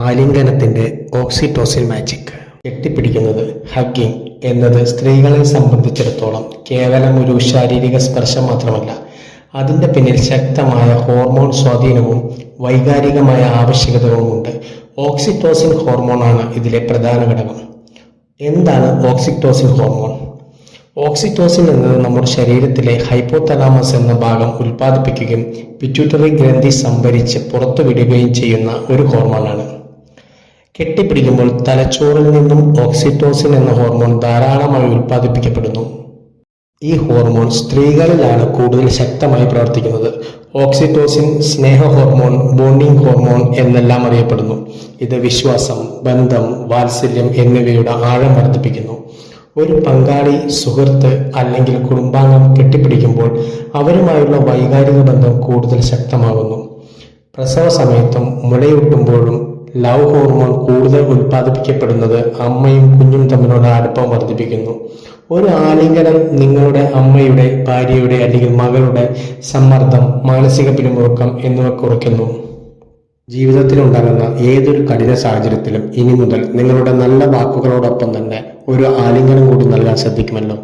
ആലിംഗനത്തിന്റെ oxytocin magic. കെട്ടിപ്പിടിക്കുന്നത്, hugging എന്നത് സ്ത്രീകളെ സംബന്ധിച്ചിടത്തോളം കേവലം ഒരു ശാരീരിക സ്പർശം മാത്രമല്ല, അതിൻ്റെ പിന്നിൽ ശക്തമായ ഹോർമോൺ സ്വാധീനവും വൈകാരികമായ ആവശ്യകതകളുമുണ്ട്. ഓക്സിറ്റോസിൻ ഹോർമോണാണ് ഇതിലെ പ്രധാന ഘടകം. എന്താണ് ഓക്സിറ്റോസിൻ ഹോർമോൺ? ഓക്സിറ്റോസിൻ എന്നത് നമ്മുടെ ശരീരത്തിലെ ഹൈപ്പോതലാമസ് എന്ന ഭാഗം ഉൽപ്പാദിപ്പിക്കുകയും പിറ്റ്യൂട്ടറി ഗ്രന്ഥി സംഭരിച്ച് പുറത്തുവിടുകയും ചെയ്യുന്ന ഒരു ഹോർമോണാണ്. കെട്ടിപ്പിടിക്കുമ്പോൾ തലച്ചോറിൽ നിന്നും ഓക്സിറ്റോസിൻ എന്ന ഹോർമോൺ ധാരാളമായി ഉൽപ്പാദിപ്പിക്കപ്പെടുന്നു. ഈ ഹോർമോൺ സ്ത്രീകളിലാണ് കൂടുതൽ ശക്തമായി പ്രവർത്തിക്കുന്നത്. ഓക്സിറ്റോസിൻ സ്നേഹ ഹോർമോൺ, ബോണ്ടിംഗ് ഹോർമോൺ എന്നെല്ലാം അറിയപ്പെടുന്നു. ഇത് വിശ്വാസം, ബന്ധം, വാത്സല്യം എന്നിവയുടെ ആഴം വർദ്ധിപ്പിക്കുന്നു. ഒരു പങ്കാളി, സുഹൃത്ത് അല്ലെങ്കിൽ കുടുംബാംഗം കെട്ടിപ്പിടിക്കുമ്പോൾ അവരുമായുള്ള വൈകാരിക ബന്ധം കൂടുതൽ ശക്തമാകുന്നു. പ്രസവ സമയത്തും മുലയൂട്ടുമ്പോഴും ലവ് ഹോർമോൺ കൂടുതൽ ഉൽപ്പാദിപ്പിക്കപ്പെടുന്നത് അമ്മയും കുഞ്ഞും തമ്മിലുള്ള അടുപ്പം വർദ്ധിപ്പിക്കുന്നു. ഒരു ആലിംഗനം നിങ്ങളുടെ അമ്മയുടെ, ഭാര്യയുടെ അല്ലെങ്കിൽ മകളുടെ സമ്മർദ്ദം, മാനസിക പിരിമുറുക്കം എന്നിവ കുറയ്ക്കുന്നു. ജീവിതത്തിലുണ്ടാകുന്ന ഏതൊരു കഠിന സാഹചര്യത്തിലും ഇനി മുതൽ നിങ്ങളുടെ നല്ല വാക്കുകളോടൊപ്പം തന്നെ ഒരു ആലിംഗനം കൂടി നൽകാൻ ശ്രദ്ധിക്കുമല്ലോ.